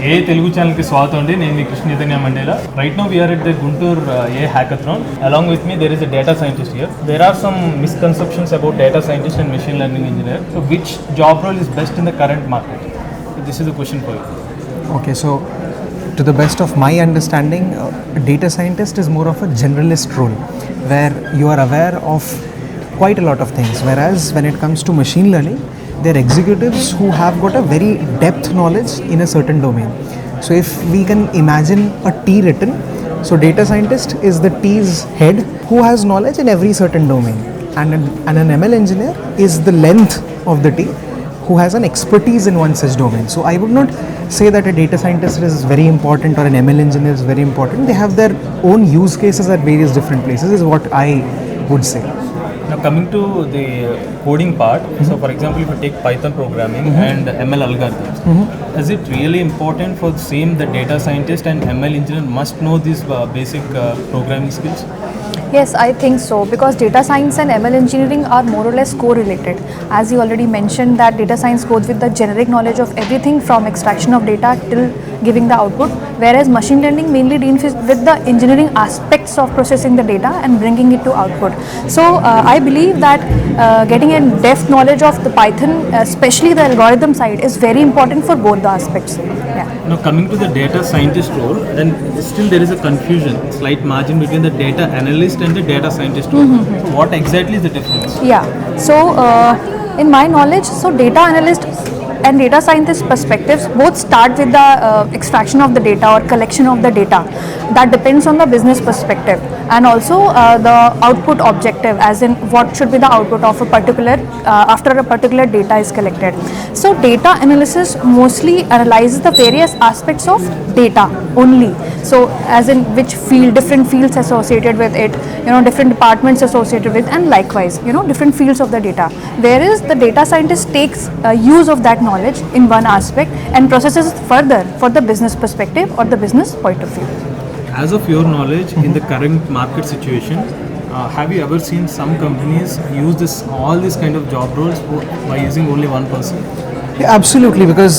ఏ తెలుగు ఛానల్కి స్వాగతం అండి. నేను మీ Krishna Chaitanya Mandela. Right now we are at the Guntur a hackathon. Along with me there is a data scientist here. There are some misconceptions about data scientist and machine learning engineer. So which job role is best in the current market? This is the question for you. Okay, so to the best of my understanding, data scientist is more of a generalist role where you are aware of quite a lot of things, whereas when it comes to machine learning, they're executives who have got a very depth knowledge in a certain domain. So if we can imagine a T written, so data scientist is the T's head who has knowledge in every certain domain, and an ML engineer is the length of the T who has an expertise in one such domain. So I would not say that a data scientist is very important or an ML engineer is very important. They have their own use cases at various different places is what I would say. Now coming to the coding part, so for example if you take Python programming and ML algorithms, is it really important for the same the data scientist and ML engineer must know these basic programming skills? Yes, I think so, because data science and ML engineering are more or less correlated. As you already mentioned that data science goes with the generic knowledge of everything from extraction of data till giving the output, whereas machine learning mainly deals with the engineering aspects of processing the data and bringing it to output. So I believe that getting a depth knowledge of the Python, especially the algorithm side, is very important for both the aspects. Yeah. Now coming to the data scientist role, then still there is a confusion, slight margin between the data analyst and the data scientist role. So what exactly is the difference? Yeah, so in my knowledge, so data analyst and data scientist perspectives both start with the extraction of the data or collection of the data. That depends on the business perspective, and also the output objective, as in what should be the output of a particular after a particular data is collected. So data analysis mostly analyzes the various aspects of data only. So as in which field, different fields associated with it, different departments associated with, and likewise, different fields of the data. Whereas the data scientist takes use of that knowledge in one aspect and processes it further for the business perspective or the business point of view. As of your knowledge, in the current market situation, have you ever seen some companies use all these kind of job roles by using only one person? Yeah, absolutely, because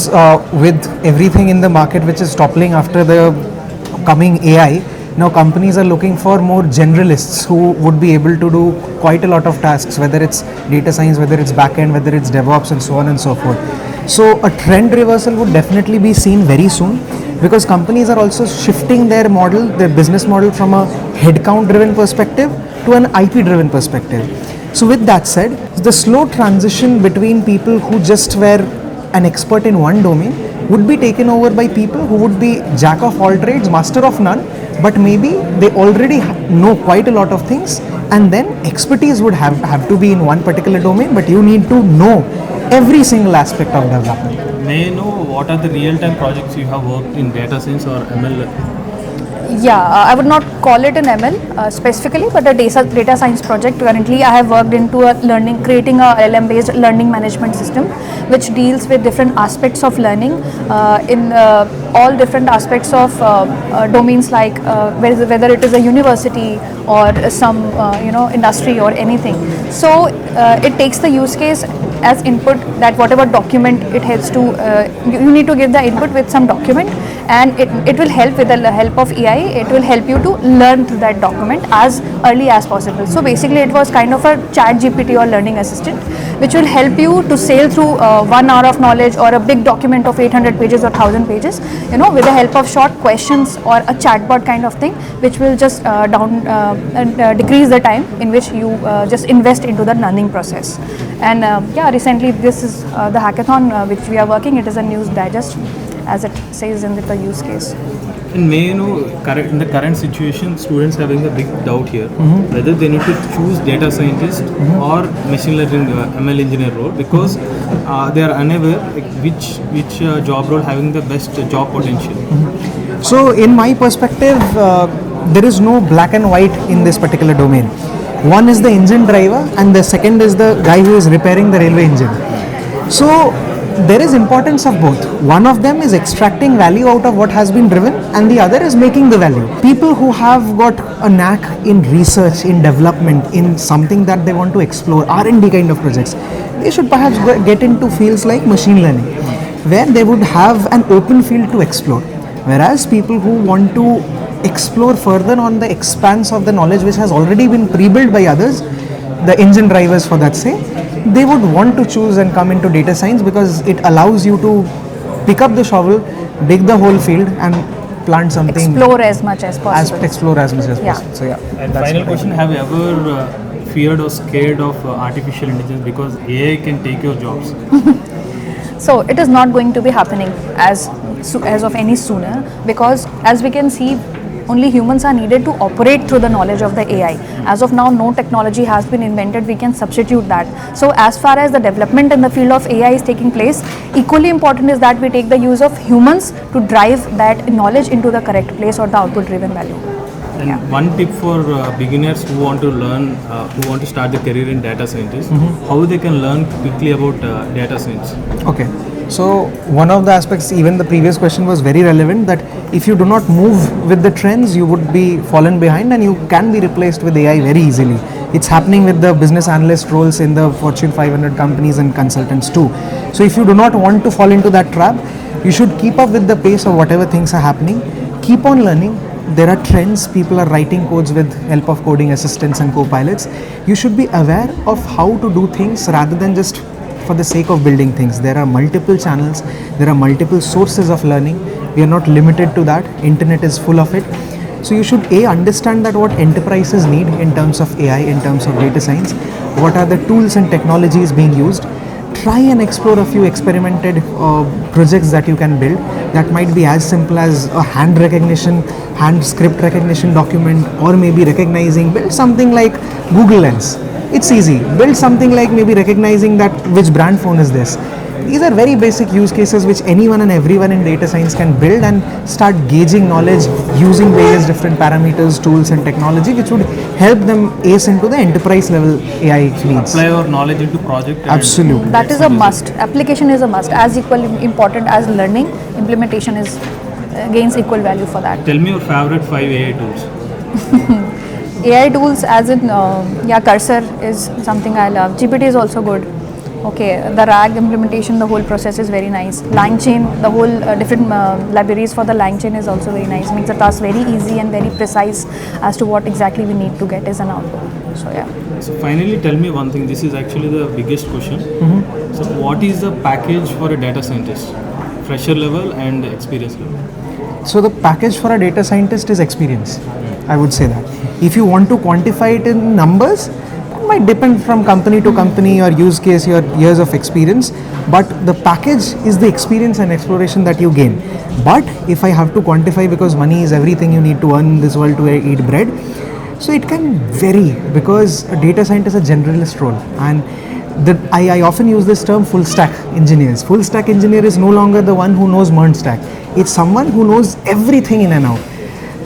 with everything in the market which is toppling after the coming AI, now companies are looking for more generalists who would be able to do quite a lot of tasks, whether it's data science, whether it's backend, whether it's DevOps, and so on and so forth. So a trend reversal would definitely be seen very soon, because companies are also shifting their model, their business model, from a headcount driven perspective to an IP driven perspective. So with that said, the slow transition between people who just were an expert in one domain would be taken over by people who would be jack of all trades, master of none, but maybe they already know quite a lot of things, and then expertise would have to be in one particular domain, but you need to know every single aspect of development. May I know what are the real-time projects you have worked in data science or ML? Yeah, I would not call it an ML specifically, but a data science project. Currently, I have worked into creating a LLM-based learning management system, which deals with different aspects of learning in all different aspects of domains, like whether it is a university or some industry or anything. So it takes the use case as input, that whatever document it helps to, you need to give the input with some document, and it will help with the help of AI. It will help you to learn through that document as early as possible. So basically it was kind of a chat GPT or learning assistant, which will help you to sail through 1 hour of knowledge or a big document of 800 pages or 1000 pages, with the help of short questions or a chatbot kind of thing, which will just decrease the time in which you just invest into the learning process. And recently this is the hackathon which we are working. It is a news digest, as it says in the use case. And may you know, in the current situation, students having a big doubt here, whether they need to choose data scientist or machine learning ML engineer role, because they are unaware which job role having the best job potential. So in my perspective, there is no black and white in this particular domain. One is the engine driver, and the second is the guy who is repairing the railway engine. So there is importance of both. One of them is extracting value out of what has been driven, and the other is making the value. People who have got a knack in research, in development, in something that they want to explore, R&D kind of projects, they should perhaps get into fields like machine learning. where they would have an open field to explore. Whereas people who want to explore further on the expanse of the knowledge which has already been pre-built by others, the engine drivers for that say, they would want to choose and come into data science because it allows you to pick up the shovel, dig the whole field and plant something. Explore as much as possible. Explore as much as Yeah. possible. So yeah. And that's final what I question: have you ever feared or scared of artificial intelligence because AI can take your jobs? So it is not going to be happening as of any sooner, because as we can see, only humans are needed to operate through the knowledge of the AI. As of now, no technology has been invented, we can substitute that. So as far as the development in the field of AI is taking place, equally important is that we take the use of humans to drive that knowledge into the correct place or the output driven value. And one tip for beginners who want to learn, who want to start their career in data scientist, how they can learn quickly about data science. Okay. So one of the aspects, even the previous question was very relevant, that if you do not move with the trends, you would be fallen behind and you can be replaced with AI very easily. It's happening with the business analyst roles in the Fortune 500 companies and consultants too. So if you do not want to fall into that trap, you should keep up with the pace of whatever things are happening. Keep on learning. There are trends, people are writing codes with help of coding assistants and co-pilots. You should be aware of how to do things rather than just for the sake of building things. There are multiple channels, there are multiple sources of learning. We are not limited to that. Internet is full of it. So you should understand that what enterprises need in terms of AI, in terms of data science, what are the tools and technologies being used. Try and explore a few experimented projects that you can build. That might be as simple as a hand script recognition document, or maybe build something like Google Lens. It's easy. Build something like maybe recognizing that which brand phone is this. These are very basic use cases which anyone and everyone in data science can build and start gauging knowledge using various different parameters, tools and technology which would help them ace into the enterprise level AI needs. Apply your knowledge into project. Absolutely. That is a must. Application is a must. As equally important as learning, implementation is gains equal value for that. Tell me your favorite 5 AI tools. AI tools as in, Cursor is something I love. GPT is also good. Okay, the RAG implementation, the whole process is very nice. LangChain, the whole different libraries for the LangChain is also very nice. Makes the task very easy and very precise as to what exactly we need to get as an output. So yeah. So finally, tell me one thing. This is actually the biggest question. So what is the package for a data scientist? Fresher level and experience level. So the package for a data scientist is experience. I would say that. If you want to quantify it in numbers, that might depend from company to company, or use case, your years of experience. But the package is the experience and exploration that you gain. But if I have to quantify, because money is everything you need to earn in this world to eat bread, so it can vary, because a data scientist is a generalist role. And I often use this term full stack engineers. Full stack engineer is no longer the one who knows MERN stack. It's someone who knows everything in and out.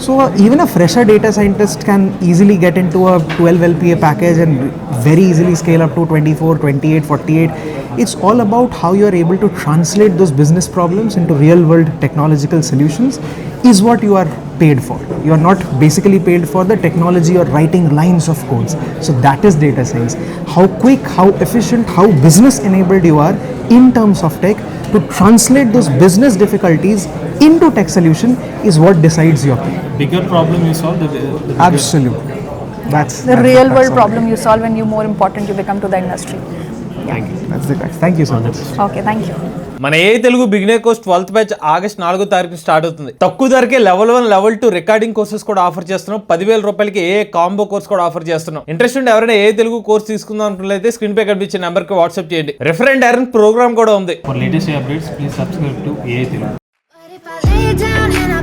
So even a fresher data scientist can easily get into a 12 LPA package and very easily scale up to 24, 28, 48. It's all about how you are able to translate those business problems into real world technological solutions is what you are paid for. You are not basically paid for the technology or writing lines of codes. So that is data science. How quick, how efficient, how business enabled you are in terms of tech to translate those business difficulties into tech solution is what decides your pay. Bigger problem you solve, the Absolutely. That's The real world problem you solve, and you more important you become to the industry. Thank you. That's the fact. Thank you so much. Okay, thank you. మన a Telugu beginner course 12th batch August 4వ తారీఖు start అవుతుంది. తక్కువ ధరకే level 1 level 2 recording courses కూడా offer చేస్తున్నాం. 10,000 రూపాయలకి a combo course కూడా ఆఫర్ చేస్తున్నాం. ఇంట్రెస్ట్ ఉంటే ఎవరైనా ఏ తెలుగు కోర్స్ తీసుకుందాం అనుకున్నట్లయితే స్క్రీన్ పై కనిపించే నెంబర్ కి వాట్సాప్ చేయండి. రెఫరెండ్ ఎర్న్ ప్రోగ్రామ్ కూడా ఉంది. For latest updates, please subscribe to AI Telugu. But if I lay down and I